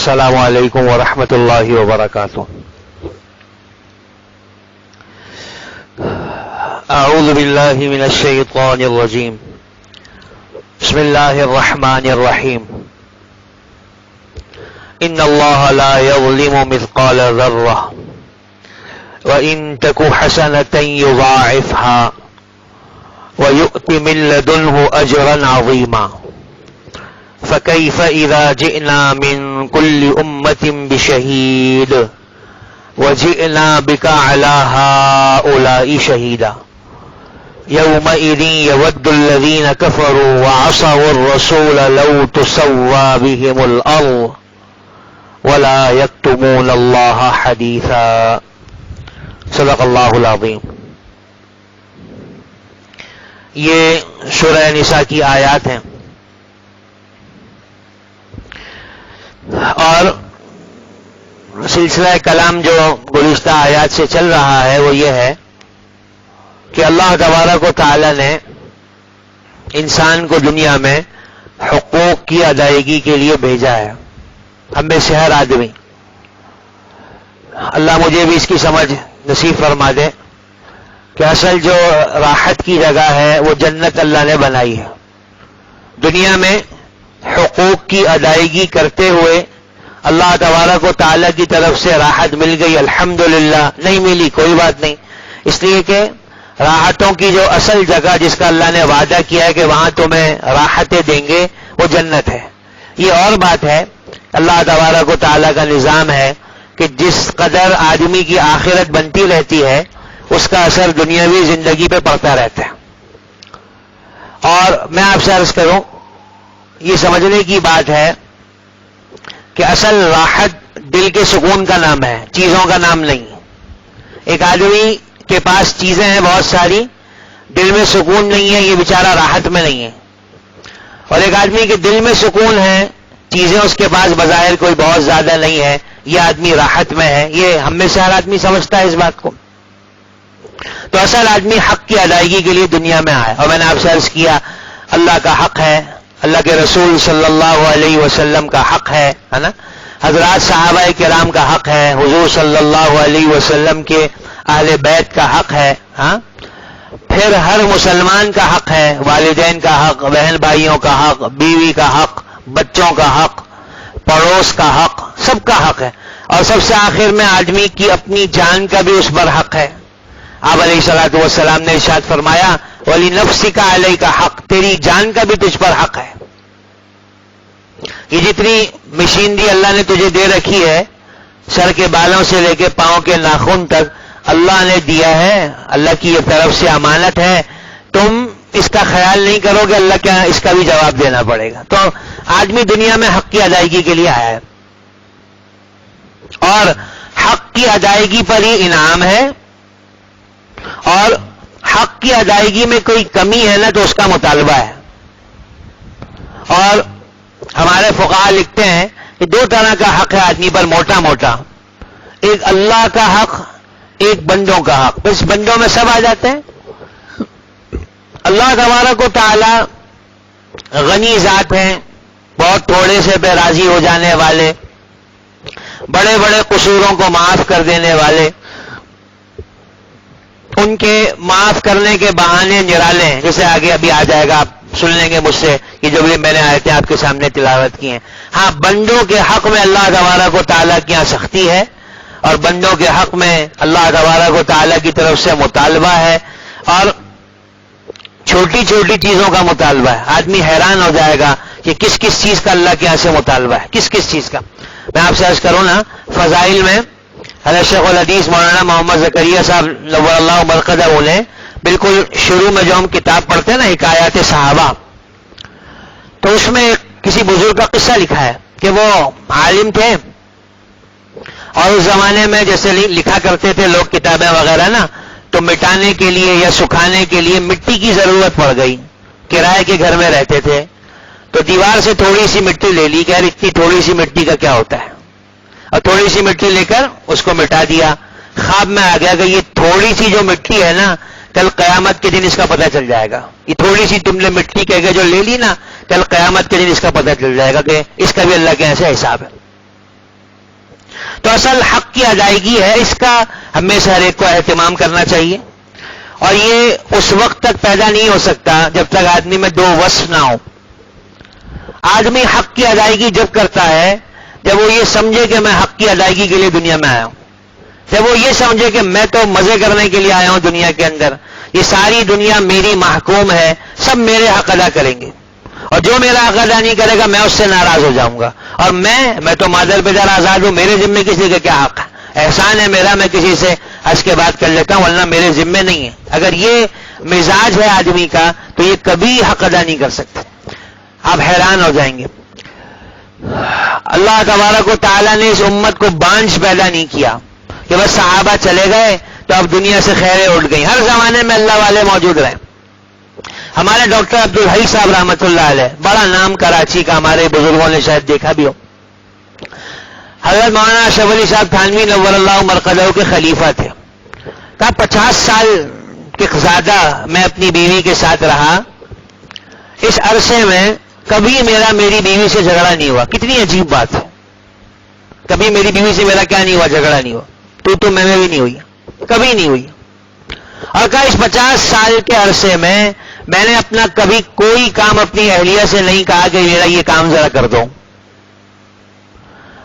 السلام علیکم ورحمۃ اللہ وبرکاتہ. اعوذ باللہ من الشیطان الرجیم. بسم اللہ الرحمن الرحیم. ان اللہ لا یظلم مثقال ذرہ وان تک حسنۃ یضاعفها ویؤت من لدنہ اجرا عظیما. فكيف إذا جئنا من كل أمة بشهيد وجئنا بك على هؤلاء شهيدا يومئذ يود الذين كفروا وعصوا الرسول لو تسوى بهم الأرض ولا يكتمون الله حديثا. صدق اللہ العظیم. یہ سورہ نساء کی آیات ہیں اور سلسلہ کلام جو گزشتہ آیات سے چل رہا ہے وہ یہ ہے کہ اللہ تبارک و تعالی نے انسان کو دنیا میں حقوق کی ادائیگی کے لیے بھیجا ہے. ہم میں سے ہر آدمی, اللہ مجھے بھی اس کی سمجھ نصیب فرما دے کہ اصل جو راحت کی جگہ ہے وہ جنت اللہ نے بنائی ہے. دنیا میں حقوق کی ادائیگی کرتے ہوئے اللہ تبارک و تعالیٰ کی طرف سے راحت مل گئی, الحمدللہ. نہیں ملی کوئی بات نہیں, اس لیے کہ راحتوں کی جو اصل جگہ جس کا اللہ نے وعدہ کیا ہے کہ وہاں تمہیں راحتیں دیں گے وہ جنت ہے. یہ اور بات ہے, اللہ تبارک و تعالیٰ کا نظام ہے کہ جس قدر آدمی کی آخرت بنتی رہتی ہے اس کا اثر دنیاوی زندگی پہ پڑتا رہتا ہے. اور میں آپ سے عرض کروں, یہ سمجھنے کی بات ہے کہ اصل راحت دل کے سکون کا نام ہے, چیزوں کا نام نہیں. ایک آدمی کے پاس چیزیں ہیں بہت ساری, دل میں سکون نہیں ہے, یہ بیچارہ راحت میں نہیں ہے. اور ایک آدمی کے دل میں سکون ہے, چیزیں اس کے پاس بظاہر کوئی بہت زیادہ نہیں ہے, یہ آدمی راحت میں ہے. یہ ہم میں سے ہر آدمی سمجھتا ہے اس بات کو. تو اصل آدمی حق کی ادائیگی کے لیے دنیا میں آئے. اور میں نے آپ سے عرض کیا, اللہ کا حق ہے, اللہ کے رسول صلی اللہ علیہ وسلم کا حق ہے نا, حضرات صحابہ کرام کا حق ہے, حضور صلی اللہ علیہ وسلم کے اہل بیت کا حق ہے, ہاں, پھر ہر مسلمان کا حق ہے, والدین کا حق, بہن بھائیوں کا حق, بیوی کا حق, بچوں کا حق, پڑوس کا حق, سب کا حق ہے. اور سب سے آخر میں آدمی کی اپنی جان کا بھی اس پر حق ہے. آپ علیہ الصلوۃ والسلام نے ارشاد فرمایا, وَلِنَفْسِكَ عَلَيْكَ حق, تیری جان کا بھی تجھ پر حق ہے. یہ جتنی مشینری اللہ نے تجھے دے رکھی ہے, سر کے بالوں سے لے کے پاؤں کے ناخن تک اللہ نے دیا ہے, اللہ کی یہ طرف سے امانت ہے. تم اس کا خیال نہیں کرو کہ اللہ کیا اس کا بھی جواب دینا پڑے گا. تو آدمی دنیا میں حق کی ادائیگی کے لیے آیا ہے, اور حق کی ادائیگی پر ہی انعام ہے, اور حق کی ادائیگی میں کوئی کمی ہے نا تو اس کا مطالبہ ہے. اور ہمارے فقہاء لکھتے ہیں کہ دو طرح کا حق ہے آدمی پر موٹا موٹا, ایک اللہ کا حق, ایک بندوں کا حق. بس بندوں میں سب آ جاتے ہیں. اللہ تبارک و تعالی غنی ذات ہیں, بہت تھوڑے سے پہ راضی ہو جانے والے, بڑے بڑے قصوروں کو معاف کر دینے والے. ان کے معاف کرنے کے بہانے نرالے ہیں, جیسے آگے ابھی آ جائے گا, آپ سن لیں گے مجھ سے کہ جو بھی میں نے آیتیں آپ کے سامنے تلاوت کی ہیں. ہاں, بندوں کے حق میں اللہ تبارک و تعالیٰ کی یہاں سختی ہے, اور بندوں کے حق میں اللہ تبارک و تعالیٰ کی طرف سے مطالبہ ہے, اور چھوٹی چھوٹی چیزوں کا مطالبہ ہے. آدمی حیران ہو جائے گا کہ کس کس چیز کا اللہ کے یہاں سے مطالبہ ہے, کس کس چیز کا. میں آپ سے عرض کروں نا, فضائل میں حضرت شیخ الحدیث مولانا محمد زکریا صاحب نور اللہ مرقدہ, انہیں بالکل شروع میں جو ہم کتاب پڑھتے ہیں نا حکایات صحابہ, تو اس میں کسی بزرگ کا قصہ لکھا ہے کہ وہ عالم تھے, اور اس زمانے میں جیسے لکھا کرتے تھے لوگ کتابیں وغیرہ نا, تو مٹانے کے لیے یا سکھانے کے لیے مٹی کی ضرورت پڑ گئی. کرائے کے گھر میں رہتے تھے, تو دیوار سے تھوڑی سی مٹی لے لی, کہ یار اتنی تھوڑی سی مٹی کا کیا ہوتا ہے, اور تھوڑی سی مٹی لے کر اس کو مٹا دیا. خواب میں آ گیا کہ یہ تھوڑی سی جو مٹی ہے نا, کل قیامت کے دن اس کا پتہ چل جائے گا. یہ تھوڑی سی تم نے مٹی کہہ کے جو لے لی نا, کل قیامت کے دن اس کا پتہ چل جائے گا کہ اس کا بھی اللہ کے ایسے حساب ہے. تو اصل حق کی ادائیگی ہے، اس کا ہمیں سے ہر ایک کو اہتمام کرنا چاہیے، اور یہ اس وقت تک پیدا نہیں ہو سکتا جب تک آدمی میں دو وصف نہ ہو۔ آدمی حق کی ادائیگی جب کرتا ہے جب وہ یہ سمجھے کہ میں حق کی ادائیگی کے لیے دنیا میں آیا ہوں، جب وہ یہ سمجھے کہ میں تو مزے کرنے کے لیے آیا ہوں دنیا کے اندر، یہ ساری دنیا میری محکوم ہے، سب میرے حق ادا کریں گے، اور جو میرا حق ادا نہیں کرے گا میں اس سے ناراض ہو جاؤں گا، اور میں تو مادر پدر آزاد ہوں، میرے ذمے کسی کا کیا حق ہے، احسان ہے میرا، میں کسی سے ہنس کے بات کر لیتا ہوں ورنہ میرے ذمے نہیں ہے۔ اگر یہ مزاج ہے آدمی کا تو یہ کبھی حق ادا نہیں کر سکتے، آپ حیران ہو جائیں گے۔ اللہ تبارک و تعالیٰ نے اس امت کو بانجھ پیدا نہیں کیا کہ بس صحابہ چلے گئے تو اب دنیا سے خیریں اٹھ گئی، ہر زمانے میں اللہ والے موجود رہے۔ ہمارے ڈاکٹر عبدالحی صاحب رحمۃ اللہ علیہ، بڑا نام کراچی کا، ہمارے بزرگوں نے شاید دیکھا بھی ہو، حضرت مولانا اشرف علی صاحب تھانوی نور اللہ مرقدہ کے خلیفہ تھے۔ کہا 50 سال کے زیادہ میں اپنی بیوی کے ساتھ رہا، اس عرصے میں کبھی میری بیوی سے جھگڑا نہیں ہوا۔ کتنی عجیب بات ہے، کبھی میری بیوی سے میرا کیا نہیں ہوا، جھگڑا نہیں ہوا، تو میں بھی نہیں ہوئی، کبھی نہیں ہوئی۔ اور کہا اس 50 سال کے عرصے میں نے اپنا کبھی کوئی کام اپنی اہلیہ سے نہیں کہا کہ میرا یہ کام ذرا کر دو،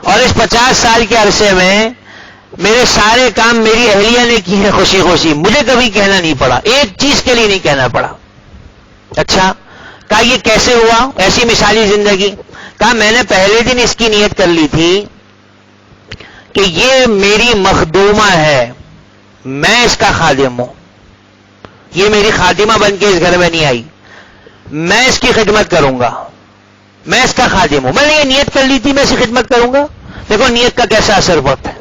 اور اس 50 سال کے عرصے میں میرے سارے کام میری اہلیہ نے کی ہے خوشی خوشی، مجھے کبھی کہنا نہیں پڑا، ایک چیز کے لیے نہیں کہنا پڑا۔ اچھا، کہا یہ کیسے ہوا، ایسی مثالی زندگی؟ کہا میں نے پہلے دن اس کی نیت کر لی تھی کہ یہ میری مخدومہ ہے، میں اس کا خادم ہوں، یہ میری خادمہ بن کے اس گھر میں نہیں آئی، میں اس کی خدمت کروں گا، میں اس کا خادم ہوں۔ میں نے یہ نیت کر لی تھی میں اس کی خدمت کروں گا۔ دیکھو نیت کا کیسا اثر ہوتا ہے،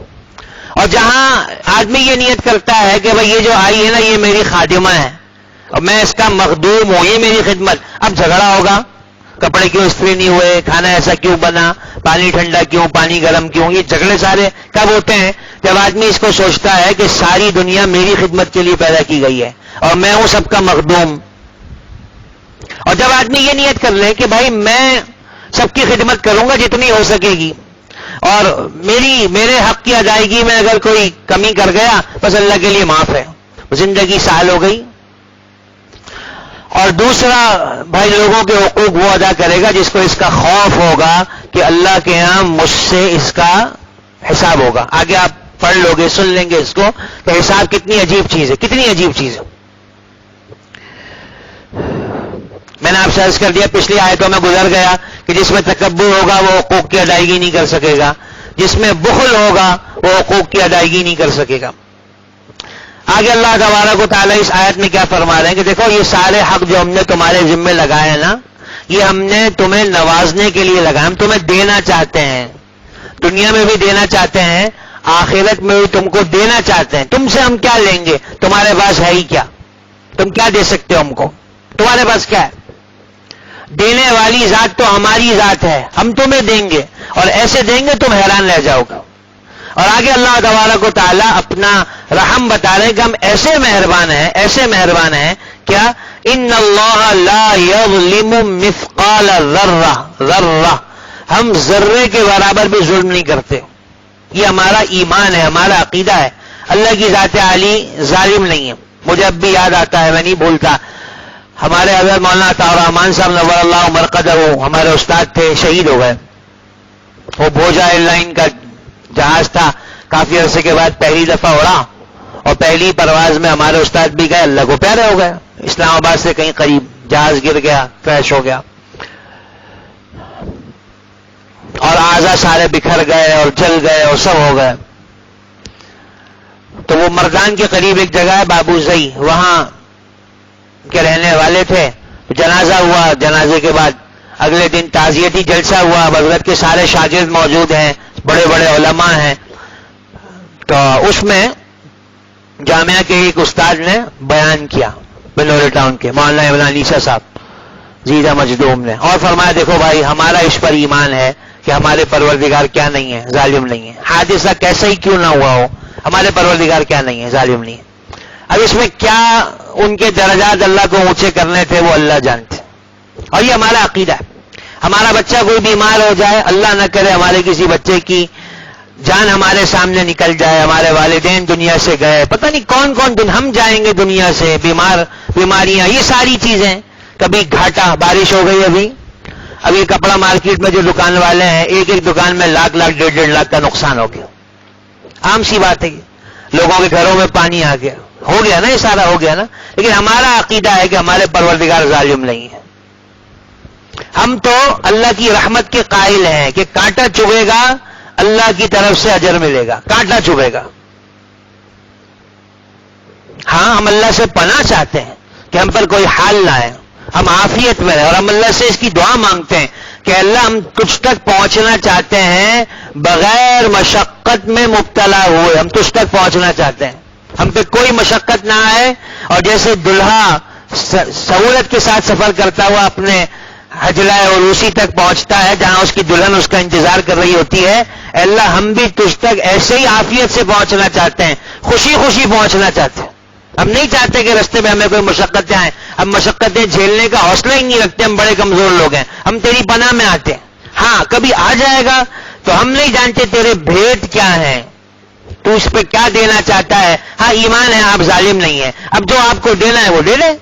اور جہاں آدمی یہ نیت کرتا ہے کہ بھئی یہ جو آئی ہے نا یہ میری خادمہ ہے اور میں اس کا مخدوم ہوں، یہ میری خدمت، اب جھگڑا ہوگا، کپڑے کیوں استری نہیں ہوئے، کھانا ایسا کیوں بنا، پانی ٹھنڈا کیوں، پانی گرم کیوں، یہ جھگڑے سارے کب ہوتے ہیں؟ جب آدمی اس کو سوچتا ہے کہ ساری دنیا میری خدمت کے لیے پیدا کی گئی ہے اور میں ہوں سب کا مخدوم۔ اور جب آدمی یہ نیت کر لے کہ بھائی میں سب کی خدمت کروں گا جتنی ہو سکے گی، اور میرے حق کی ادائیگی میں اگر کوئی کمی کر گیا بس اللہ کے لیے معاف ہے، زندگی سہل ہو گئی۔ اور دوسرا بھائی لوگوں کے حقوق وہ ادا کرے گا جس کو اس کا خوف ہوگا کہ اللہ کے یہاں مجھ سے اس کا حساب ہوگا۔ آگے آپ پڑھ لو گے، سن لیں گے اس کو کہ حساب کتنی عجیب چیز ہے، کتنی عجیب چیز ہے۔ میں نے آپ سے عرض کر دیا، پچھلی آیتوں میں گزر گیا کہ جس میں تکبر ہوگا وہ حقوق کی ادائیگی نہیں کر سکے گا، جس میں بخل ہوگا وہ حقوق کی ادائیگی نہیں کر سکے گا۔ آگے اللہ تبارک و تعالیٰ اس آیت میں کیا فرما رہے ہیں کہ دیکھو یہ سارے حق جو ہم نے تمہارے ذمے لگائے ہیں نا، یہ ہم نے تمہیں نوازنے کے لیے لگائے، ہم تمہیں دینا چاہتے ہیں، دنیا میں بھی دینا چاہتے ہیں، آخرت میں بھی تم کو دینا چاہتے ہیں۔ تم سے ہم کیا لیں گے؟ تمہارے پاس ہے ہی کیا؟ تم کیا دے سکتے ہو ہم کو؟ تمہارے پاس کیا ہے؟ دینے والی ذات تو ہماری ذات ہے، ہم تمہیں دیں گے اور ایسے دیں گے تم حیران رہ جاؤ گا۔ اور آگے اللہ تبارک و تعالیٰ اپنا رحم بتا رہے ہیں کہ ہم ایسے مہربان ہیں کیا؟ ان اللہ لا یظلم مثقال ذرہ، ہم ذرے کے برابر بھی ظلم نہیں کرتے۔ یہ ہمارا ایمان ہے، ہمارا عقیدہ ہے۔ اللہ کی ذات عالی ظالم نہیں ہے۔ مجھے اب بھی یاد آتا ہے، میں نہیں بھولتا، ہمارے حضرت مولانا عطاء الرحمان صاحب نور اللہ مرقدہ ہمارے استاد تھے، شہید ہو گئے۔ وہ بھوجا ایئر لائن کا جہاز تھا، کافی عرصے کے بعد پہلی دفعہ اڑا اور پہلی پرواز میں ہمارے استاد بھی گئے، اللہ کو پیارے ہو گئے، اسلام آباد سے کہیں قریب جہاز گر گیا، کریش ہو گیا اور اعضا سارے بکھر گئے اور جل گئے اور سب ہو گئے۔ تو وہ مردان کے قریب ایک جگہ ہے بابو زئی، وہاں کے رہنے والے تھے۔ جنازہ ہوا، جنازے کے بعد اگلے دن تعزیتی جلسہ ہوا، حضرت کے سارے شاگرد موجود ہیں، بڑے بڑے علماء ہیں۔ تو اس میں جامعہ کے ایک استاد نے بیان کیا، بنوری ٹاؤن کے مولانا عمران عیسیٰ صاحب زیدہ مجدوم نے، اور فرمایا دیکھو بھائی ہمارا اس پر ایمان ہے کہ ہمارے پروردگار کیا نہیں ہے، ظالم نہیں ہے، حادثہ کیسا ہی کیوں نہ ہوا ہو، ہمارے پروردگار کیا نہیں ہے، ظالم نہیں ہے۔ اب اس میں کیا ان کے درجات اللہ کو اونچے کرنے تھے وہ اللہ جانتے، اور یہ ہمارا عقیدہ ہے۔ ہمارا بچہ کوئی بیمار ہو جائے، اللہ نہ کرے ہمارے کسی بچے کی جان ہمارے سامنے نکل جائے، ہمارے والدین دنیا سے گئے، پتہ نہیں کون کون دن ہم جائیں گے دنیا سے، بیماریاں، یہ ساری چیزیں، کبھی گھاٹا، بارش ہو گئی ابھی کپڑا مارکیٹ میں جو دکان والے ہیں، ایک ایک دکان میں لاکھ ڈیڑھ لاکھ کا نقصان ہو گیا، عام سی بات ہے، لوگوں کے گھروں میں پانی آ گیا، ہو گیا نا، یہ سارا ہو گیا نا. لیکن ہمارا عقیدہ ہے کہ ہمارے پروردگار ظالم نہیں ہے. ہم تو اللہ کی رحمت کے قائل ہیں کہ کانٹا چبھے گا اللہ کی طرف سے اجر ملے گا، کانٹا چبھے گا. ہاں ہم اللہ سے پناہ چاہتے ہیں کہ ہم پر کوئی حال نہ آئے، ہم عافیت میں رہیں، اور ہم اللہ سے اس کی دعا مانگتے ہیں کہ اللہ ہم تجھ تک پہنچنا چاہتے ہیں بغیر مشقت میں مبتلا ہوئے، ہم تجھ تک پہنچنا چاہتے ہیں، ہم پہ کوئی مشقت نہ آئے. اور جیسے دلہا سہولت کے ساتھ سفر کرتا ہوا اپنے حجلہ عروسی تک پہنچتا ہے جہاں اس کی دلہن اس کا انتظار کر رہی ہوتی ہے، اللہ ہم بھی تجھ تک ایسے ہی عافیت سے پہنچنا چاہتے ہیں، خوشی خوشی پہنچنا چاہتے ہیں. ہم نہیں چاہتے کہ رستے میں ہمیں کوئی مشقتیں آئیں، ہم مشقتیں جھیلنے کا حوصلہ ہی نہیں رکھتے، ہم بڑے کمزور لوگ ہیں، ہم تیری پناہ میں آتے ہیں. ہاں کبھی آ جائے گا تو ہم نہیں جانتے تیرے بھید کیا ہیں، تو اس پہ کیا دینا چاہتا ہے. ہاں ایمان ہے، آپ ظالم نہیں ہیں، اب جو آپ کو دینا ہے وہ دے دیں.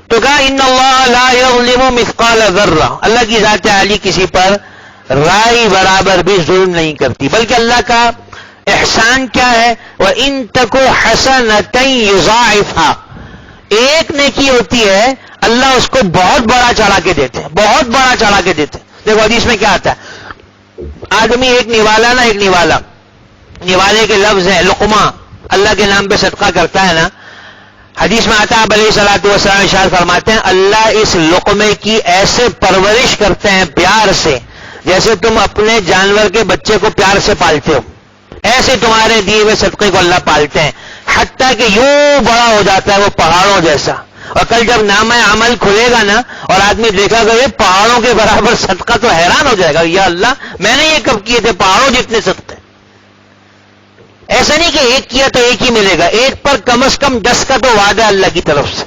تو کہا ان اللہ لا یظلم مثقال ذرہ، اللہ کی ذات عالی کسی پر رائی برابر بھی ظلم نہیں کرتی، بلکہ اللہ کا احسان کیا ہے، وَإِن تَكُ حَسَنَةً يُضَاعِفْهَا، ایک نیکی ہوتی ہے اللہ اس کو بہت بڑا چڑھا کے دیتے ہیں، بہت بڑا چڑھا کے دیتے ہیں. دیکھو حدیث میں کیا آتا ہے، آدمی ایک نوالا نا، ایک نوالا، نوالے کے لفظ ہیں لقمہ، اللہ کے نام پہ صدقہ کرتا ہے نا، حدیث میں آتا ہے آپ علیہ الصلوۃ والسلام ارشاد فرماتے ہیں اللہ اس لقمے کی ایسے پرورش کرتے ہیں پیار سے جیسے تم اپنے جانور کے بچے کو پیار سے پالتے ہو، ایسے تمہارے دیے ہوئے صدقے کو اللہ پالتے ہیں، حتیٰ کہ یوں بڑا ہو جاتا ہے وہ پہاڑوں جیسا. اور کل جب نامہ عمل کھلے گا نا اور آدمی دیکھا گا یہ پہاڑوں کے برابر صدقہ، تو حیران ہو جائے گا، یا اللہ میں نے یہ کب کیے تھے، پہاڑوں جتنے صدقے. ایسا نہیں کہ ایک کیا تو ایک ہی ملے گا، ایک پر کم از کم 10 کا تو وعدہ اللہ کی طرف سے،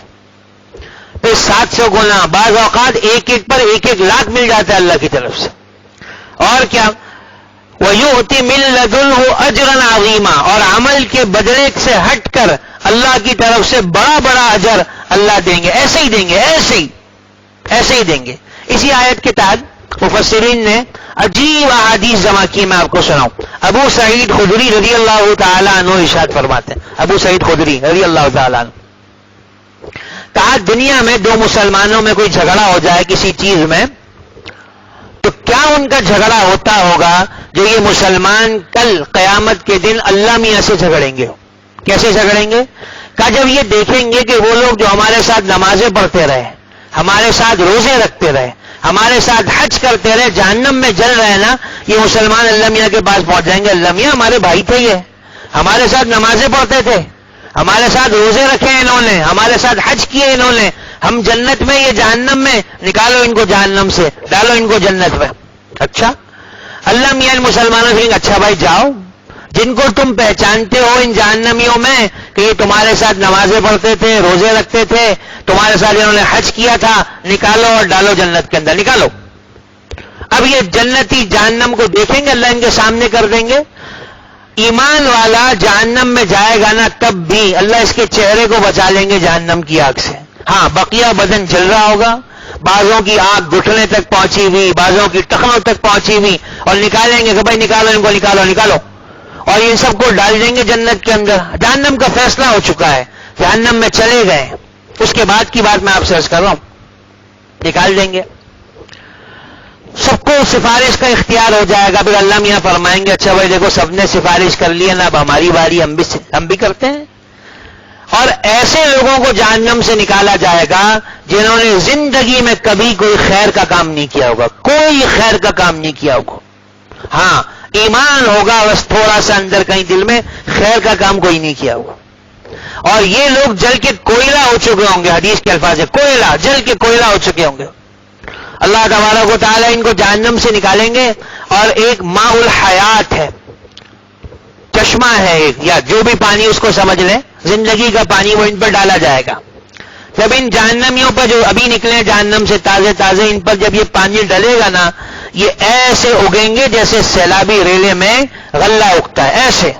پھر 700 گنا، بعض اوقات ایک ایک پر 1 لاکھ مل جاتا ہے اللہ کی طرف سے. اور کیا وَيُؤْتِ مِن لَدُنْهُ أَجْرًا عَظِيمًا، اور عمل کے بدلے سے ہٹ کر اللہ کی طرف سے بڑا بڑا اجر اللہ دیں گے، ایسے ہی دیں گے، ایسے ہی دیں گے. اسی آیت کے تحت مفسرین نے عجیب احادیث جمع کی، میں آپ کو سناؤں. ابو سعید خدری رضی اللہ تعالیٰ عنہ ارشاد فرماتے ہیں، ابو سعید خدری رضی اللہ تعالیٰ عنہ، کہا دنیا میں 2 مسلمانوں میں کوئی جھگڑا ہو جائے کسی چیز میں، تو کیا ان کا جھگڑا ہوتا ہوگا جو یہ مسلمان کل قیامت کے دن اللہ میاں سے جھگڑیں گے. کیسے جھگڑیں گے؟ کہا جب یہ دیکھیں گے کہ وہ لوگ جو ہمارے ساتھ نمازیں پڑھتے رہے، ہمارے ساتھ روزے رکھتے رہے، ہمارے ساتھ حج کرتے رہے، جہنم میں جل رہے نا، یہ مسلمان اللہ میاں کے پاس پہنچ جائیں گے، اللہ میاں ہمارے بھائی تھے، یہ ہمارے ساتھ نمازیں پڑھتے تھے، ہمارے ساتھ روزے رکھے انہوں نے، ہمارے ساتھ حج کیے انہوں نے، ہم جنت میں، یہ جہنم میں، نکالو ان کو جہنم سے، ڈالو ان کو جنت میں. اچھا اللہ میاں مسلمانوں سے اچھا بھائی جاؤ، جن کو تم پہچانتے ہو ان جہنمیوں میں کہ یہ تمہارے ساتھ نمازیں پڑھتے تھے، روزے رکھتے تھے، تمہارے ساتھ انہوں نے حج کیا تھا، نکالو اور ڈالو جنت کے اندر، نکالو. اب یہ جنتی جہنم کو دیکھیں گے، اللہ ان کے سامنے کر دیں گے. ایمان والا جہنم میں جائے گا نا، تب بھی اللہ اس کے چہرے کو بچا لیں گے جہنم کی آگ سے. ہاں بقیہ بدن جل رہا ہوگا، بعضوں کی آگ گھٹنے تک پہنچی ہوئی، بعضوں کی ٹخنوں تک پہنچی ہوئی، اور نکالیں گے کہ بھائی نکالو ان کو، نکالو، اور ان سب کو ڈال دیں گے جنت کے اندر. جہنم کا فیصلہ ہو چکا ہے، جہنم میں چلے گئے، اس کے بعد کی بات میں آپ سے عرض کر رہا ہوں، نکال دیں گے. سب کو سفارش کا اختیار ہو جائے گا، پھر اللہ میاں فرمائیں گے اچھا بھائی دیکھو سب نے سفارش کر لی ہے نا، اب ہماری باری، ہم بھی کرتے ہیں. اور ایسے لوگوں کو جہنم سے نکالا جائے گا جنہوں نے زندگی میں کبھی کوئی خیر کا کام نہیں کیا ہوگا، کوئی خیر کا کام نہیں کیا ہوگا. ہاں ایمان ہوگا بس تھوڑا سا اندر کہیں دل میں، خیر کا کام کوئی نہیں کیا ہوگا. اور یہ لوگ جل کے کوئلہ ہو چکے ہوں گے، حدیث کے الفاظ ہے کوئلہ، جل کے کوئلہ ہو چکے ہوں گے. اللہ تبارک و تعالیٰ ان کو جہنم سے نکالیں گے، اور ایک ماء الحیات ہے، چشمہ ہے ایک، یا جو بھی پانی اس کو سمجھ لیں، زندگی کا پانی، وہ ان پر ڈالا جائے گا. جب ان جہنمیوں پر جو ابھی نکلے جہنم سے تازے تازے، ان پر جب یہ پانی ڈلے گا نا، یہ ایسے اگیں گے جیسے سیلابی ریلے میں غلہ اگتا ہے، ایسے،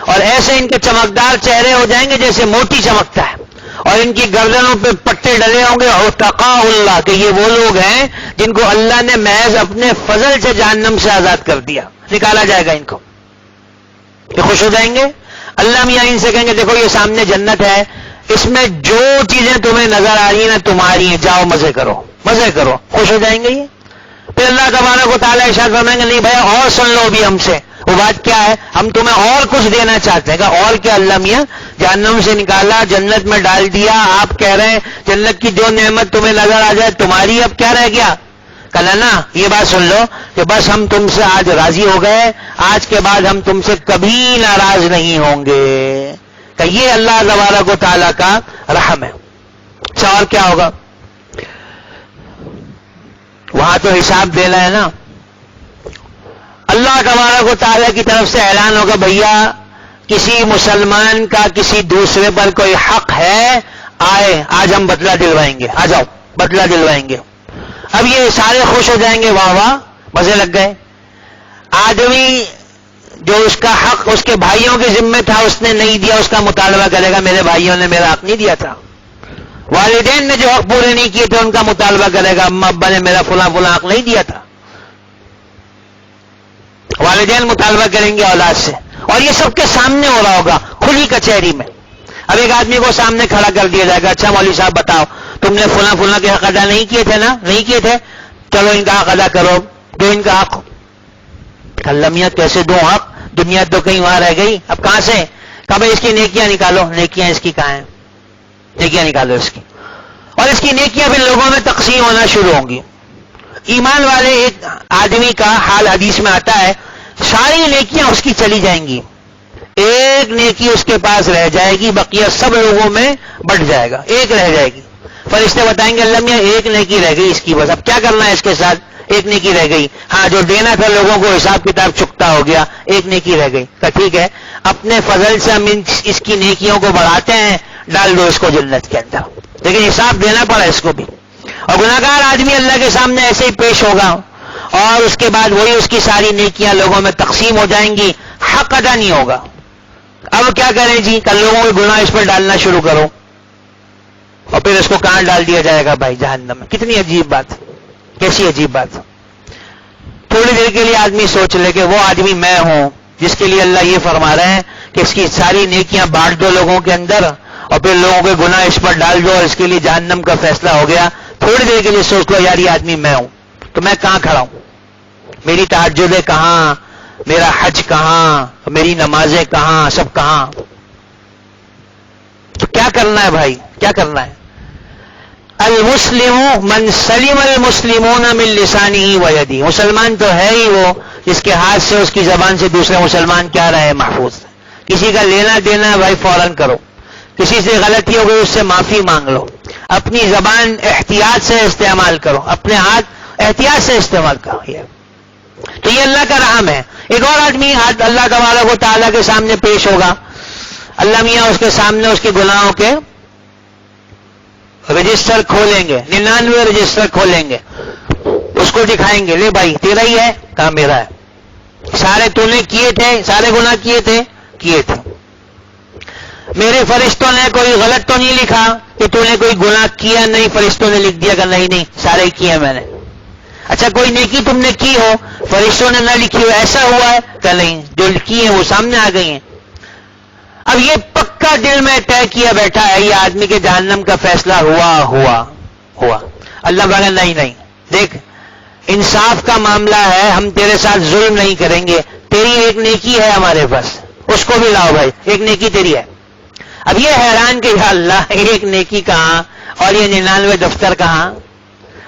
اور ایسے ان کے چمکدار چہرے ہو جائیں گے جیسے موتی چمکتا ہے، اور ان کی گردنوں پہ پٹے ڈلے ہوں گے، عتقاء اللہ، کہ یہ وہ لوگ ہیں جن کو اللہ نے محض اپنے فضل سے جہنم سے آزاد کر دیا، نکالا جائے گا ان کو، یہ خوش ہو جائیں گے۔ اللہ میاں ان سے کہیں گے دیکھو یہ سامنے جنت ہے، اس میں جو چیزیں تمہیں نظر آ رہی ہیں نا تمہاری ہیں، جاؤ مزے کرو، مزے کرو، خوش ہو جائیں گے یہ۔ پھر اللہ تبارک و تعالیٰ ارشاد فرمائیں گے نہیں بھائی اور سن لو بھی ہم سے، وہ بات کیا ہے، ہم تمہیں اور کچھ دینا چاہتے ہیں۔ کہا اور کیا اللہ میاں؟ جہنم سے نکالا، جنت میں ڈال دیا، آپ کہہ رہے ہیں جنت کی جو نعمت تمہیں نظر آ جائے تمہاری، اب کیا رہ گیا؟ کہا نا یہ بات سن لو کہ بس ہم تم سے آج راضی ہو گئے، آج کے بعد ہم تم سے کبھی ناراض نہیں ہوں گے۔ کہ یہ اللہ تبارک و تعالیٰ کا رحم ہے۔ اچھا اور کیا ہوگا؟ وہاں تو حساب دینا ہے نا، اللہ تبارک و تعالیٰ کی طرف سے اعلان ہوگا بھیا کسی مسلمان کا کسی دوسرے پر کوئی حق ہے، آئے آج ہم بدلہ دلوائیں گے، آ جاؤ بدلہ دلوائیں گے۔ اب یہ سارے خوش ہو جائیں گے، واہ واہ مزے لگ گئے۔ آدمی جو اس کا حق اس کے بھائیوں کے ذمہ تھا اس نے نہیں دیا، اس کا مطالبہ کرے گا میرے بھائیوں نے میرا حق نہیں دیا تھا۔ والدین نے جو حق پورے نہیں کیے تھے ان کا مطالبہ کرے گا اماں ابا نے میرا فلاں فلاں حق نہیں دیا تھا۔ والدین مطالبہ کریں گے اولاد سے، اور یہ سب کے سامنے ہو رہا ہوگا کھلی کچہری میں۔ اب ایک آدمی کو سامنے کھڑا کر دیا جائے گا، اچھا مولوی صاحب بتاؤ تم نے فلاں فلاں کے حق ادا نہیں کیے تھے نا؟ نہیں کیے تھے، چلو ان کا حق ادا کرو، دو ان کا حق۔ اللہ میاں کیسے دو حق؟ دنیا تو کہیں وہاں رہ گئی، اب کہاں سے؟ کہا بھائی اس کی نیکیاں نکالو۔ نیکیاں اس کی کہاں ہیں؟ نیکیاں نکالو اس کی، اور اس کی نیکیاں پھر لوگوں میں تقسیم ہونا شروع ہوں گی۔ ایمان والے ایک آدمی کا حال حدیث میں آتا ہے، ساری نیکیاں اس کی چلی جائیں گی، ایک نیکی اس کے پاس رہ جائے گی، بقیہ سب لوگوں میں بٹ جائے گا، ایک رہ جائے گی۔ فرشتے بتائیں گے اللہ میاں ایک نیکی رہ گئی اس کی، بس اب کیا کرنا ہے اس کے ساتھ؟ ایک نیکی رہ گئی، ہاں جو دینا تھا لوگوں کو حساب کتاب چکتا ہو گیا، ایک نیکی رہ گئی۔ کہ ٹھیک ہے اپنے فضل سے ہم اس کی نیکیوں کو بڑھاتے ہیں، ڈال دو اس کو جنت کے اندر، لیکن حساب دینا پڑا اس کو بھی۔ اور گناہگار آدمی اللہ کے سامنے ایسے ہی پیش ہوگا، اور اس کے بعد وہی اس کی ساری نیکیاں لوگوں میں تقسیم ہو جائیں گی، حق ادا نہیں ہوگا۔ اب کیا کریں جی؟ کل لوگوں کے گناہ اس پر ڈالنا شروع کرو، اور پھر اس کو کہاں ڈال دیا جائے گا بھائی؟ جہنم میں۔ کتنی عجیب بات، کیسی عجیب بات۔ تھوڑی دیر کے لیے آدمی سوچ لے کہ وہ آدمی میں ہوں جس کے لیے اللہ یہ فرما رہے ہیں کہ اس کی ساری نیکیاں بانٹ دو لوگوں کے اندر، اور پھر لوگوں کے گناہ اس پر ڈال دو، اور اس کے لیے جہنم کا فیصلہ ہو گیا۔ تھوڑی دیر کے لیے سوچ لو یار یہ آدمی میں ہوں تو میں کہاں کھڑا ہوں؟ میری تہجدیں کہاں؟ میرا حج کہاں؟ میری نمازیں کہاں؟ سب کہاں؟ تو کیا کرنا ہے بھائی؟ کیا کرنا ہے؟ المسلم من سلم المسلمون من لسانہ و یدہ، مسلمان تو ہے ہی وہ جس کے ہاتھ سے اس کی زبان سے دوسرے مسلمان کیا رہے؟ محفوظ۔ کسی کا لینا دینا ہے بھائی فوراً کرو، کسی سے غلطی ہو گئی اس سے معافی مانگ لو، اپنی زبان احتیاط سے استعمال کرو، اپنے ہاتھ احتیاط سے استعمال کرو۔ تو یہ اللہ کا رحم ہے۔ ایک اور آدمی اللہ تبارک و تعالیٰ کے سامنے پیش ہوگا، اللہ میاں اس کے سامنے اس کے گناہوں کے رجسٹر کھولیں گے، 99 رجسٹر کھولیں گے، اس کو دکھائیں گے، لے بھائی تیرا ہی ہے؟ کہاں میرا ہے؟ سارے تو نے کیے تھے، سارے گناہ کیے تھے؟ کیے تھے۔ میرے فرشتوں نے کوئی غلط تو نہیں لکھا کہ تو نے کوئی گناہ کیا نہیں؟ فرشتوں نے لکھ دیا کہ نہیں سارے کیے میں نے۔ اچھا کوئی نیکی تم نے کی ہو فرشتوں نے نہ لکھی ہو، ایسا ہوا ہے؟ کہ نہیں، جو کی ہیں وہ سامنے آ گئی ہیں۔ اب یہ پکا دل میں طے کیا بیٹھا ہے یہ آدمی کے جہنم کا فیصلہ ہوا۔ اللہ بھاگا نہیں، دیکھ انصاف کا معاملہ ہے، ہم تیرے ساتھ ظلم نہیں کریں گے، تیری ایک نیکی ہے ہمارے پاس، اس کو بھی لاؤ بھائی، ایک نیکی تیری ہے۔ اب یہ حیران کہ یا اللہ ایک نیکی کہاں اور یہ 99 دفتر کہاں؟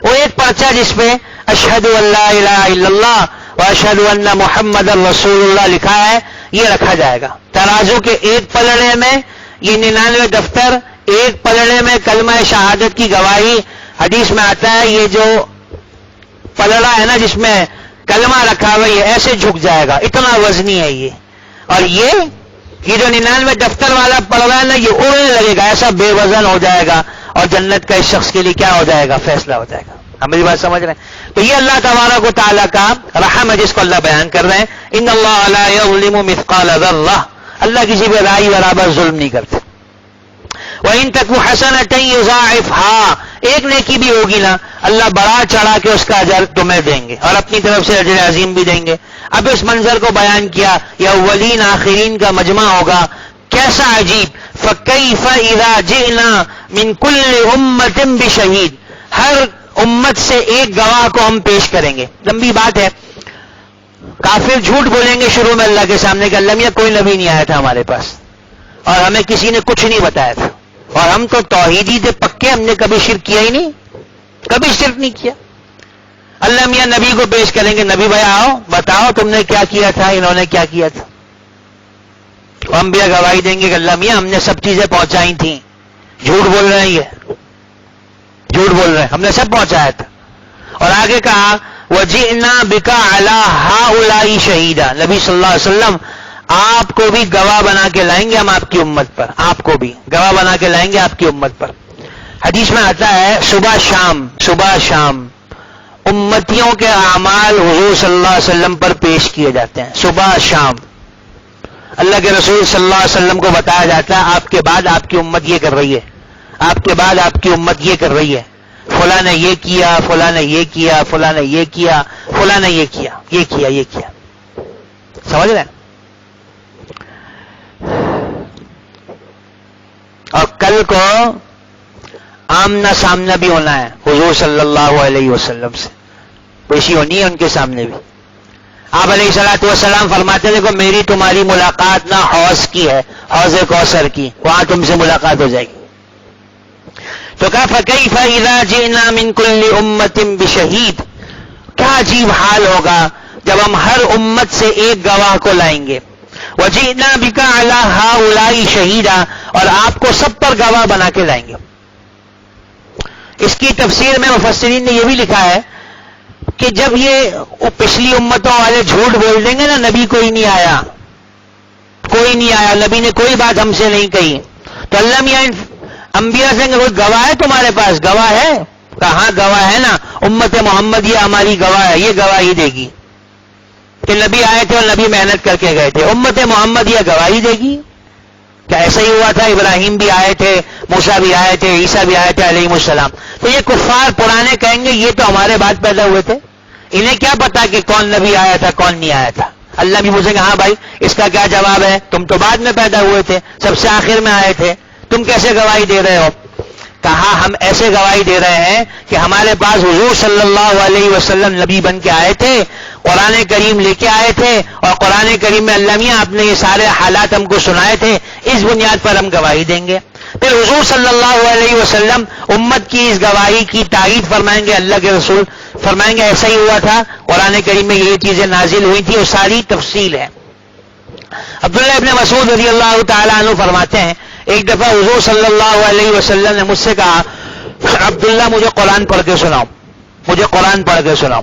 وہ ایک پرچہ جس پہ اشہد ان لا الہ الا اللہ و اشہد ان محمد رسول اللہ لکھا ہے یہ رکھا جائے گا۔ ترازو کے ایک پلڑے میں یہ 99 دفتر، ایک پلڑے میں کلمہ شہادت کی گواہی۔ حدیث میں آتا ہے یہ جو پلڑا ہے نا جس میں کلمہ رکھا ہوا یہ ایسے جھک جائے گا، اتنا وزنی ہے یہ، اور یہ جو 99 دفتر والا پلڑا ہے نا یہ اڑنے لگے گا، ایسا بے وزن ہو جائے گا، اور جنت کا اس شخص کے لیے کیا ہو جائے گا؟ فیصلہ ہو جائے گا. ہم میری بات سمجھ رہے ہیں؟ تو یہ اللہ تبارک و تعالیٰ کا رحم ہے جس کو اللہ بیان کر رہے ہیں. ان اللہ لا یظلم مثقال ذرہ، اللہ کسی پہ رائی برابر ظلم نہیں کرتے. وَإِن تَكُ حَسَنَةً يُضَاعِفْهَا، ایک نیکی بھی ہوگی نا اللہ بڑا چڑھا کے اس کا اجر تمہیں دیں گے اور اپنی طرف سے اجر عظیم بھی دیں گے. اب اس منظر کو بیان کیا، یہ اولین آخرین کا مجمع ہوگا، کیسا عجیب. فَكَيْفَ إِذَا جِئْنَا مِن كُلِّ أُمَّةٍ بِشَهِيدٍ، ہر امت سے ایک گواہ کو ہم پیش کریں گے. لمبی بات ہے. کافر جھوٹ بولیں گے شروع میں اللہ کے سامنے کہ اللہ میاں کوئی نبی نہیں آیا تھا ہمارے پاس اور ہمیں کسی نے کچھ نہیں بتایا تھا اور ہم تو توحیدی تھے پکے، ہم نے کبھی شرک کیا ہی نہیں، کبھی شرک نہیں کیا. اللہ میاں نبی کو پیش کریں گے، نبی بھائی آؤ بتاؤ تم نے کیا کیا تھا، انہوں نے کیا کیا تھا. ہم بھی گواہی دیں گے کہ اللہ میاں ہم نے سب چیزیں پہنچائی تھیں. جھوٹ بول رہے ہیں، یہ جھوٹ بول رہے ہیں، ہم نے سب پہنچایا تھا. اور آگے کہا وَجِئْنَا بِكَ عَلَىٰ هَٰؤُلَاءِ شَهِيدًا، نبی صلی اللہ علیہ وسلم آپ کو بھی گواہ بنا کے لائیں گے ہم آپ کی امت پر، آپ کو بھی گواہ بنا کے لائیں گے آپ کی امت پر. حدیث میں آتا ہے صبح شام امتیوں کے اعمال حضور صلی اللہ علیہ وسلم پر پیش کیے جاتے ہیں. صبح شام اللہ کے رسول صلی اللہ علیہ وسلم کو بتایا جاتا ہے آپ کے بعد آپ کی امت یہ کر رہی ہے، آپ کے بعد آپ کی امت یہ کر رہی ہے، فلاں نے یہ کیا، فلاں نے یہ کیا، فلاں نے یہ کیا، فلاں نے یہ کیا، یہ کیا، یہ کیا. سمجھ رہے ہیں؟ اور کل کو آمنا سامنا بھی ہونا ہے حضور صلی اللہ علیہ وسلم سے، پیشی ہونی ہے ان کے سامنے بھی. آپ علیہ الصلوۃ والسلام فرماتے دیکھو میری تمہاری ملاقات نہ حوض کی ہے، حوض کوثر کی، وہاں تم سے ملاقات ہو جائے گی. تو کہا فَكَيْفَ إِذَا جِئْنَا مِن كُلِّ أُمَّةٍ بِشَهِيدٍ، کیا عجیب حال ہوگا جب ہم ہر امت سے ایک گواہ کو لائیں گے. وَجِئْنَا بِكَ عَلَىٰ هَٰؤُلَاءِ شَهِيدًا، اور آپ کو سب پر گواہ بنا کے لائیں گے. اس کی تفسیر میں مفسرین نے یہ بھی لکھا ہے کہ جب یہ پچھلی امتوں والے جھوٹ بول دیں گے نا نبی کوئی نہیں آیا، نبی نے کوئی بات ہم سے نہیں کہی، تو اللہ میاں انبیاء سے کوئی گواہ ہے تمہارے پاس؟ گواہ ہے؟ کہاں گواہ ہے نا، امت محمد یہ ہماری گواہ ہے، یہ گواہی دے گی کہ نبی آئے تھے اور نبی محنت کر کے گئے تھے. امت محمد یہ گواہی دے گی. کیا ایسا ہی ہوا تھا؟ ابراہیم بھی آئے تھے، موسیٰ بھی آئے تھے، عیسیٰ بھی آئے تھے علیہ السلام. تو یہ کفار پرانے کہیں گے یہ تو ہمارے بعد پیدا ہوئے تھے، انہیں کیا پتا کہ کون نبی آیا تھا کون نہیں آیا تھا. اللہ بھی پوچھیں گے ہاں بھائی اس کا کیا جواب ہے؟ تم تو بعد میں پیدا ہوئے تھے، سب سے آخر میں آئے تھے، تم کیسے گواہی دے رہے ہو؟ کہا ہم ایسے گواہی دے رہے ہیں کہ ہمارے پاس حضور صلی اللہ علیہ وسلم نبی بن کے آئے تھے، قرآن کریم لے کے آئے تھے، اور قرآن کریم میں اللہ میاں آپ نے یہ سارے حالات ہم کو سنائے تھے، اس بنیاد پر ہم گواہی دیں گے. پھر حضور صلی اللہ علیہ وسلم امت کی اس گواہی کی تائید فرمائیں گے. اللہ کے رسول فرمائیں گے ایسا ہی ہوا تھا، قرآن کریم میں یہ چیزیں نازل ہوئی تھی، وہ ساری تفصیل ہے. عبداللہ ابن مسعود رضی اللہ تعالیٰ عنہ فرماتے ہیں ایک دفعہ حضور صلی اللہ علیہ وسلم نے مجھ سے کہا عبداللہ مجھے قرآن پڑھ کے سناؤ، مجھے قرآن پڑھ کے سناؤ.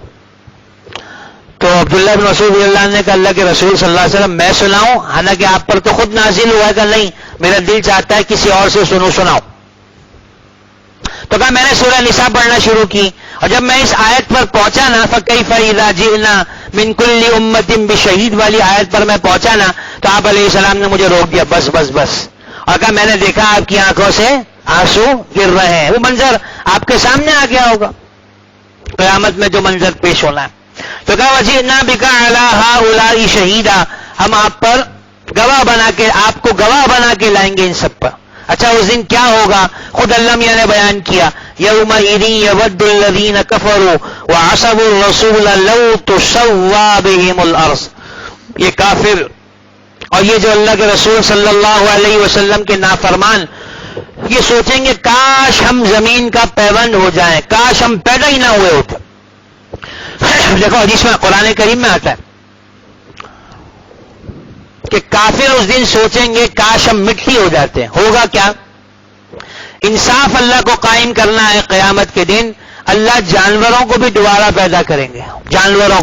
تو عبداللہ بن مسعود رضی اللہ عنہ نے کہا اللہ کے رسول صلی اللہ علیہ وسلم میں سناؤں؟ حالانکہ آپ پر تو خود نازل ہوا ہے. کہ نہیں میرا دل چاہتا ہے کسی اور سے سناؤ. تو کہا میں نے سورہ نساء پڑھنا شروع کی، اور جب میں اس آیت پر پہنچا نا فَكَيْفَ إِذَا جِئْنَا مِن كُلِّ أُمَّةٍ بِشَهِيدٍ والی آیت پر میں پہنچا نا تو آپ علیہ السلام نے مجھے روک دیا، بس بس بس، اور کہا میں نے دیکھا آپ کی آنکھوں سے آنسو گر رہے ہیں. وہ منظر آپ کے سامنے آ گیا ہوگا قیامت میں جو منظر پیش ہونا ہے. تو کہا وَجِئْنَا بِكَ عَلَىٰ هَٰؤُلَاءِ شَهِيدًا، ہم آپ پر گواہ بنا کے، آپ کو گواہ بنا کے لائیں گے ان سب پر. اچھا اس دن کیا ہوگا؟ خود اللہ میاں نے بیان کیا یومئذ یود الذین کفروا وعصوا الرسول لو تسوی بهم الارض. یہ کافر اور یہ جو اللہ کے رسول صلی اللہ علیہ وسلم کے نافرمان یہ سوچیں گے کاش ہم زمین کا پیوند ہو جائیں، کاش ہم پیدا ہی نہ ہوئے ہوتے. دیکھو حدیث میں قرآن کریم میں آتا ہے کہ کافر اس دن سوچیں گے کاش ہم مٹی ہو جاتے ہیں. ہوگا کیا؟ انصاف اللہ کو قائم کرنا ہے قیامت کے دن. اللہ جانوروں کو بھی دوبارہ پیدا کریں گے، جانوروں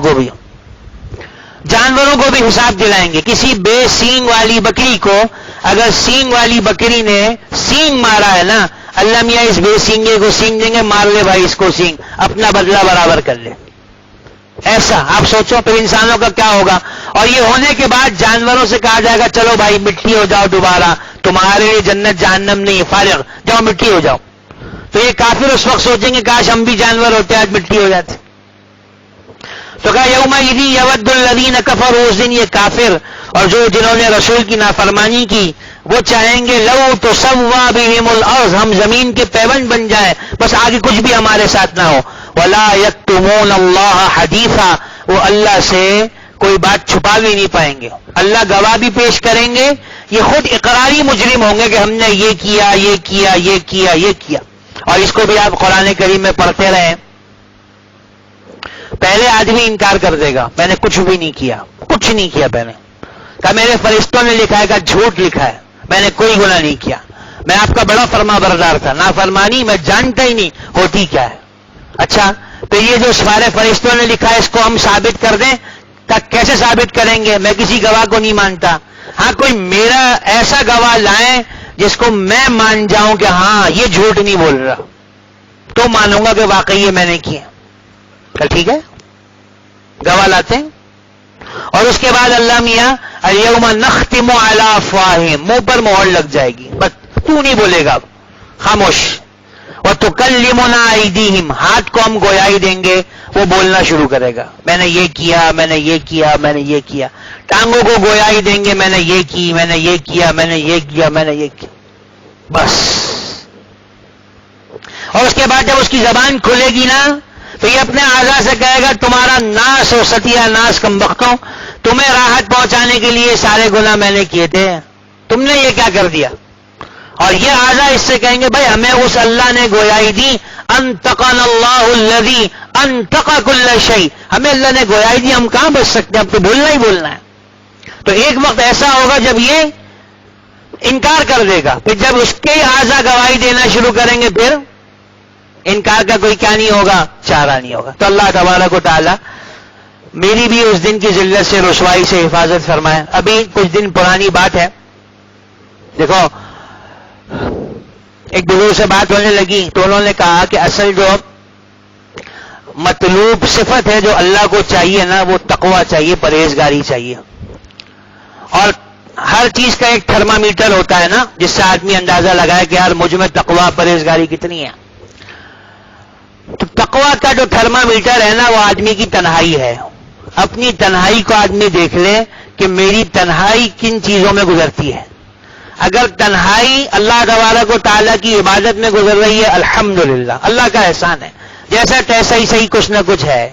کو بھی حساب دلائیں گے. کسی بے سینگ والی بکری کو اگر سینگ والی بکری نے سینگ مارا ہے نا، اللہ میاں اس بے سینگے کو سینگ دیں گے، مار لے بھائی اس کو سینگ، اپنا بدلہ برابر کر لے. ایسا آپ سوچو پھر انسانوں کا کیا ہوگا. اور یہ ہونے کے بعد جانوروں سے کہا جائے گا چلو بھائی مٹی ہو جاؤ دوبارہ، تمہارے لیے جنت جہنم نہیں، فارغ جاؤ مٹی ہو جاؤ. تو یہ کافر اس وقت سوچیں گے کاش ہم بھی جانور ہوتے، آج مٹی ہو جاتے. تو کہا یومئذ یود الذین کفروا، اس دن یہ کافر اور جنہوں نے رسول کی نافرمانی کی وہ چاہیں گے لو تسوا بہم الارض، ہم زمین کے پیوند بن جائیں، بس آگے کچھ بھی ہمارے ساتھ نہ ہو. ولا یکتمون اللہ حدیثا، وہ اللہ سے کوئی بات چھپا بھی نہیں پائیں گے، اللہ گواہ بھی پیش کریں گے. یہ خود اقراری مجرم ہوں گے کہ ہم نے یہ کیا یہ کیا یہ کیا یہ کیا. اور اس کو بھی آپ قرآن کریم میں پڑھتے رہیں. پہلے آدمی انکار کر دے گا میں نے کچھ بھی نہیں کیا، کچھ نہیں کیا. پہلے کہا میرے فرشتوں نے لکھا ہے، کہا جھوٹ لکھا ہے، میں نے کوئی گناہ نہیں کیا، میں آپ کا بڑا فرما بردار تھا، نافرمانی میں جانتا ہی نہیں ہوتی کیا ہے. اچھا تو یہ جو سارے فرشتوں نے لکھا ہے اس کو ہم ثابت کر دیں؟ کہا کیسے ثابت کریں گے، میں کسی گواہ کو نہیں مانتا. ہاں کوئی میرا ایسا گواہ لائیں جس کو میں مان جاؤں کہ ہاں یہ جھوٹ نہیں بول رہا، تو مانوں گا کہ واقعی یہ میں نے کیا. ٹھیک ہے گواہ لاتے ہیں. اور اس کے بعد اللہ میاں الیوم نختم علی افواہہم، منہ پر مہر لگ جائے گی، بس تو نہیں بولے گا، خاموش. وتکلمنا ایدیہم، ہاتھ کو ہم گویائی دیں گے، وہ بولنا شروع کرے گا میں نے یہ کیا میں نے یہ کیا میں نے یہ کیا. ٹانگوں کو گویائی دیں گے میں نے یہ کی میں نے یہ کیا میں نے یہ کیا میں نے یہ کیا، بس. اور اس کے بعد جب اس کی زبان کھلے گی نا تو یہ اپنے اعضاء سے کہے گا تمہارا ناس و ستیہ ناس کم بختوں، تمہیں راحت پہنچانے کے لیے سارے گناہ میں نے کیے تھے، تم نے یہ کیا کر دیا. اور یہ اعضاء اس سے کہیں گے بھائی ہمیں اس اللہ نے گویائی دی، انطقنا اللہ الذی انطق کل شیء، ہمیں اللہ نے گویائی دی، ہم کہاں بچ سکتے ہیں، اب تو بولنا ہی بولنا ہے. تو ایک وقت ایسا ہوگا جب یہ انکار کر دے گا، پھر جب اس کے اعضاء گواہی دینا شروع کریں گے پھر انکار کا کوئی کیا نہیں ہوگا، چارہ نہیں ہوگا. تو اللہ تبارک و تعالی میری بھی اس دن کی ذلت سے رسوائی سے حفاظت فرمائے. ابھی کچھ دن پرانی بات ہے، دیکھو ایک بزرگ سے بات ہونے لگی تو انہوں نے کہا کہ اصل جو مطلوب صفت ہے جو اللہ کو چاہیے نا وہ تقوی چاہیے، پرہیزگاری چاہیے. اور ہر چیز کا ایک تھرمامیٹر ہوتا ہے نا جس سے آدمی اندازہ لگائے کہ یار مجھ میں تقوی پرہیزگاری کتنی ہے. تو تقوی کا جو تھرمامیٹر ہے نا وہ آدمی کی تنہائی ہے. اپنی تنہائی کو آدمی دیکھ لے کہ میری تنہائی کن چیزوں میں گزرتی ہے. اگر تنہائی اللہ تبارک و تعالیٰ کی عبادت میں گزر رہی ہے الحمدللہ، اللہ کا احسان ہے، جیسا تیسا ہی صحیح کچھ نہ کچھ ہے.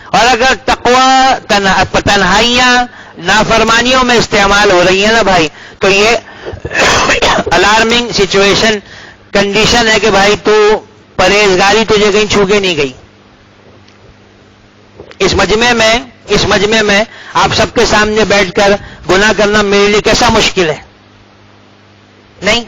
اور اگر تقوی تنہائیاں نافرمانیوں میں استعمال ہو رہی ہیں نا بھائی تو یہ الارمنگ سچویشن کنڈیشن ہے کہ بھائی تو پرہیزگاری تجھے کہیں چھو کے نہیں گئی. اس مجمع میں آپ سب کے سامنے بیٹھ کر گناہ کرنا میرے لیے کیسا مشکل ہے. نہیں،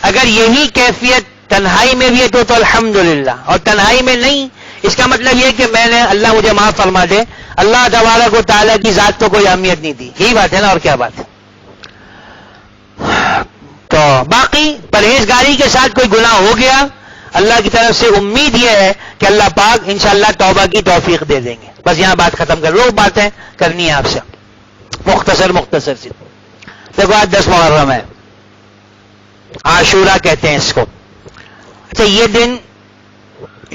اگر یہی کیفیت تنہائی میں بھی ہے تو الحمدللہ. اور تنہائی میں نہیں، اس کا مطلب یہ کہ میں نے اللہ مجھے معاف فرما دے، اللہ تبارک و تعالیٰ کی ذات کو کوئی اہمیت نہیں دی. یہی بات ہے نا، اور کیا بات ہے. تو باقی پرہیزگاری کے ساتھ کوئی گناہ ہو گیا، اللہ کی طرف سے امید یہ ہے کہ اللہ پاک انشاءاللہ توبہ کی توفیق دے دیں گے. بس یہاں بات ختم کر لو، باتیں کرنی ہے آپ سے مختصر سی. دیکھو آج 10 محرم ہے، عاشورہ کہتے ہیں اس کو. اچھا یہ دن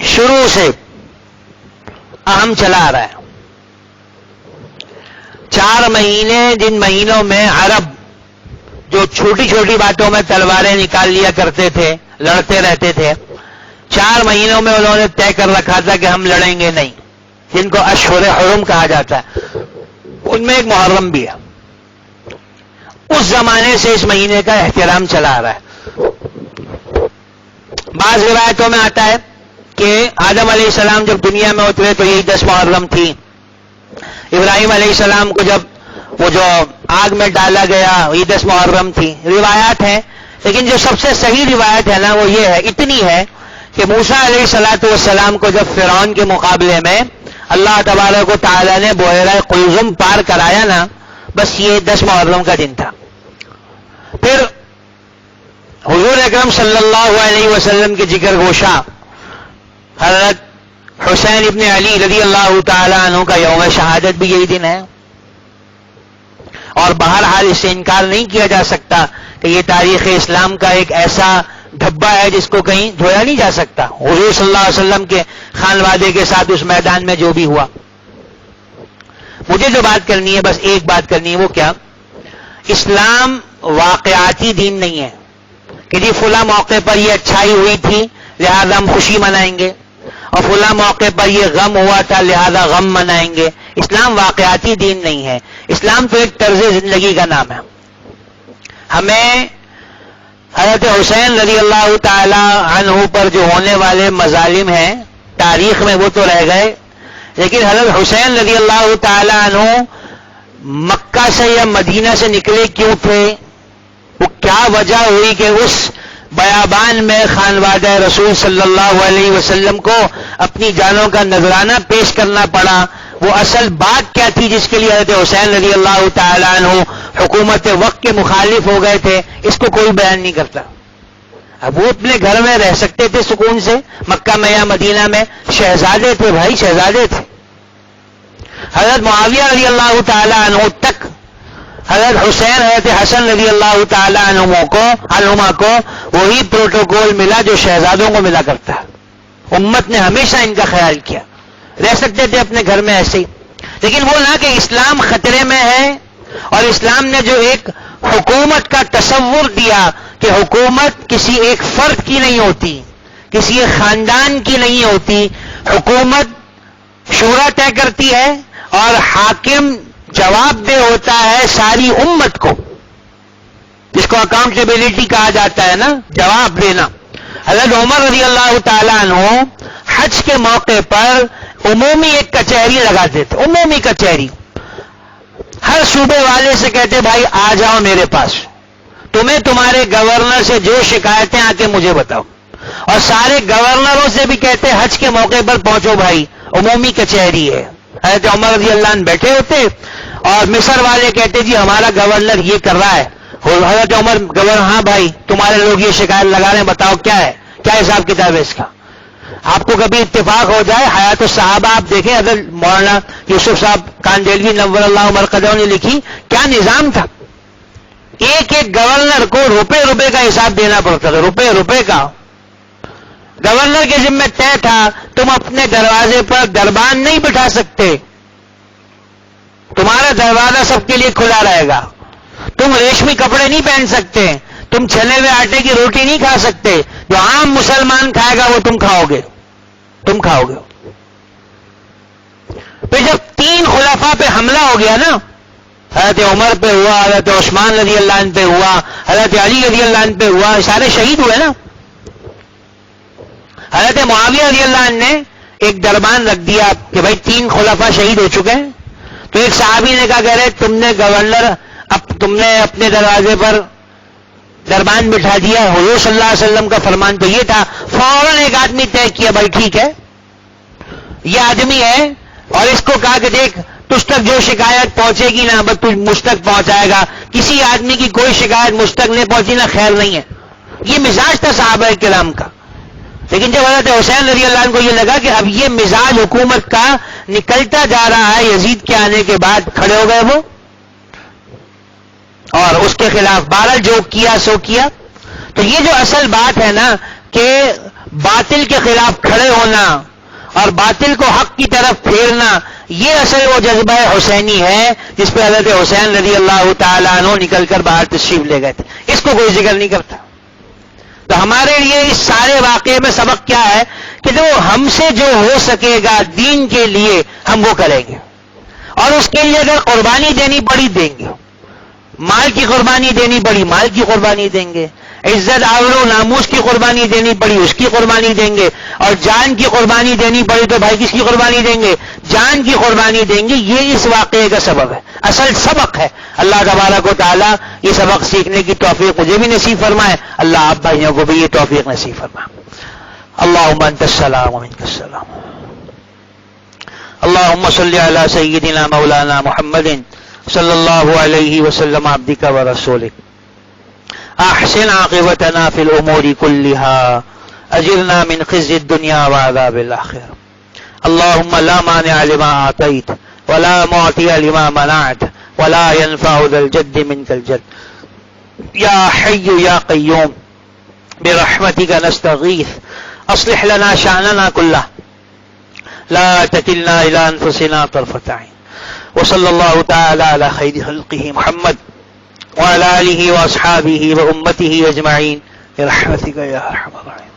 شروع سے اہم چلا آ رہا ہے. 4 مہینے جن مہینوں میں عرب جو چھوٹی چھوٹی باتوں میں تلواریں نکال لیا کرتے تھے، لڑتے رہتے تھے، 4 مہینوں میں انہوں نے طے کر رکھا تھا کہ ہم لڑیں گے نہیں، جن کو اشہر حرم کہا جاتا ہے. ان میں ایک محرم بھی ہے. اس زمانے سے اس مہینے کا احترام چلا آ رہا ہے. بعض روایتوں میں آتا ہے کہ آدم علیہ السلام جب دنیا میں اترے تو یہی 10 محرم تھی. ابراہیم علیہ السلام کو جب وہ جو آگ میں ڈالا گیا یہ 10 محرم تھی. روایات ہیں، لیکن جو سب سے صحیح روایت ہے نا وہ یہ ہے، اتنی ہے کہ موسیٰ علیہ السلام کو جب فرعون کے مقابلے میں اللہ تبارک و تعالیٰ نے بحیرہ قلزم پار کرایا نا، بس یہ 10 محرم کا دن تھا. پھر حضور اکرم صلی اللہ علیہ وسلم کے جگر گوشہ حضرت حسین ابن علی رضی اللہ تعالی عنہ کا یوم شہادت بھی یہی دن ہے، اور بہرحال اس سے انکار نہیں کیا جا سکتا کہ یہ تاریخ اسلام کا ایک ایسا دھبا ہے جس کو کہیں دھویا نہیں جا سکتا. حضور صلی اللہ علیہ وسلم کے خانوادے کے ساتھ اس میدان میں جو بھی ہوا. مجھے جو بات کرنی ہے، بس ایک بات کرنی ہے، وہ کیا؟ اسلام واقعاتی دین نہیں ہے کہ جی فلاں موقع پر یہ اچھائی ہوئی تھی لہذا ہم خوشی منائیں گے، اور فلاں موقع پر یہ غم ہوا تھا لہذا غم منائیں گے. اسلام واقعاتی دین نہیں ہے. اسلام تو ایک طرز زندگی کا نام ہے. ہمیں حضرت حسین رضی اللہ تعالی عنہ پر جو ہونے والے مظالم ہیں تاریخ میں وہ تو رہ گئے، لیکن حضرت حسین رضی اللہ تعالی عنہ مکہ سے یا مدینہ سے نکلے کیوں تھے؟ وہ کیا وجہ ہوئی کہ اس بیابان میں خانوادہ رسول صلی اللہ علیہ وسلم کو اپنی جانوں کا نذرانہ پیش کرنا پڑا؟ وہ اصل بات کیا تھی جس کے لیے حضرت حسین رضی اللہ تعالی عنہ حکومت وقت کے مخالف ہو گئے تھے؟ اس کو کوئی بیان نہیں کرتا. اب وہ اپنے گھر میں رہ سکتے تھے سکون سے، مکہ میں یا مدینہ میں، شہزادے تھے بھائی، شہزادے تھے. حضرت معاویہ رضی اللہ تعالی عنہ تک حضرت حسین حضرت حسن رضی اللہ تعالی عنہما کو وہی پروٹوکول ملا جو شہزادوں کو ملا کرتا ہے. امت نے ہمیشہ ان کا خیال کیا. رہ سکتے تھے اپنے گھر میں ایسے ہی، لیکن وہ نہ کہ اسلام خطرے میں ہے، اور اسلام نے جو ایک حکومت کا تصور دیا کہ حکومت کسی ایک فرد کی نہیں ہوتی، کسی ایک خاندان کی نہیں ہوتی، حکومت شورا طے کرتی ہے اور حاکم جواب دہ ہوتا ہے ساری امت کو، جس کو اکاؤنٹیبلٹی کہا جاتا ہے نا، جواب دینا. حضرت عمر رضی اللہ تعالیٰ عنہ حج کے موقع پر عمومی ایک کچہری لگاتے تھے، عمومی کچہری. ہر صوبے والے سے کہتے بھائی آ جاؤ میرے پاس، تمہیں تمہارے گورنر سے جو شکایتیں آ کے مجھے بتاؤ. اور سارے گورنروں سے بھی کہتے حج کے موقع پر پہنچو بھائی، عمومی کچہری ہے. حضرت عمر رضی اللہ عنہ بیٹھے ہوتے اور مصر والے کہتے جی ہمارا گورنر یہ کر رہا ہے. حضرت عمر گورنر، ہاں بھائی تمہارے لوگ یہ شکایت لگا رہے ہیں، بتاؤ کیا ہے، کیا حساب کتاب ہے اس کا. آپ کو کبھی اتفاق ہو جائے، حیات الصحابہ آپ دیکھیں، حضرت مولانا یوسف صاحب کاندیلوی نور اللہ مرقدہ نے لکھی، کیا نظام تھا. ایک ایک گورنر کو روپے کا حساب دینا پڑتا تھا، روپے کا. گورنر کے ذمہ طے تھا تم اپنے دروازے پر دربان نہیں بٹھا سکتے، تمہارا دروازہ سب کے لیے کھلا رہے گا. تم ریشمی کپڑے نہیں پہن سکتے، تم چھنے ہوئے آٹے کی روٹی نہیں کھا سکتے، جو عام مسلمان کھائے گا وہ تم کھاؤ گے. پھر جب 3 خلفاء پہ حملہ ہو گیا نا، حضرت عمر پہ ہوا، حضرت عثمان رضی اللہ عنہ پہ ہوا، حضرت علی رضی اللہ عنہ پہ ہوا، سارے شہید ہوئے نا. حضرت معاویہ رضی اللہ عنہ نے ایک دربان رکھ دیا کہ بھائی 3 خلفاء شہید ہو چکے ہیں. تو ایک صحابی نے کہا کہ تم نے گورنر تم نے اپنے دروازے پر دربان بٹھا دیا. حضور صلی اللہ علیہ وسلم کا فرمان تو یہ تھا. فوراً ایک آدمی طے کیا بھائی ٹھیک ہے یہ آدمی ہے، اور اس کو کہا کہ دیکھ تجھ تک جو شکایت پہنچے گی نا بس تجھ مجھ تک پہنچائے گا، کسی آدمی کی کوئی شکایت مجھ تک نہیں پہنچی نا خیر نہیں ہے. یہ مزاج تھا صحابہ کرام کا. لیکن جب حضرت حسین رضی اللہ عنہ کو یہ لگا کہ اب یہ مزاج حکومت کا نکلتا جا رہا ہے، یزید کے آنے کے بعد کھڑے ہو گئے وہ، اور اس کے خلاف بہرحال جو کیا سو کیا. تو یہ جو اصل بات ہے نا کہ باطل کے خلاف کھڑے ہونا اور باطل کو حق کی طرف پھیرنا، یہ اصل وہ جذبہ حسینی ہے جس پہ حضرت حسین رضی اللہ تعالیٰ عنہ نکل کر باہر تشریف لے گئے تھے. اس کو کوئی ذکر نہیں کرتا. تو ہمارے لیے اس سارے واقعے میں سبق کیا ہے کہ جو ہم سے جو ہو سکے گا دین کے لیے ہم وہ کریں گے، اور اس کے لیے اگر قربانی دینی پڑی دیں گے. مال کی قربانی دینی پڑی مال کی قربانی دیں گے، عزت آبرو ناموس کی قربانی دینی پڑی اس کی قربانی دیں گے، اور جان کی قربانی دینی پڑی تو بھائی کس کی قربانی دیں گے؟ جان کی قربانی دیں گے. یہ اس واقعے کا سبب ہے، اصل سبق ہے. اللہ تبارک و تعالیٰ یہ سبق سیکھنے کی توفیق مجھے بھی نصیب فرمائے، اللہ آپ بھائیوں کو بھی یہ توفیق نصیب فرمائے. اللہم انت السلام و منک السلام. اللہم صلی علی سیدنا مولانا محمد صلی اللہ علیہ وسلم عبدک و رسولک. احسن عاقبتنا في الامور كلها اجرنا من خزي الدنيا وعذاب الاخره. اللهم لا مانع لما اعطيت ولا معطي لما منعت ولا ينفع ذا الجد منك الجد. يا حي يا قيوم برحمتك نستغيث اصلح لنا شأننا كله لا تكلنا الى انفسنا طرفة عين. وصلى الله تعالى على خير خلقه محمد وعلى آله واصحابه وامته اجمعين برحمتك يا ارحم الراحمين.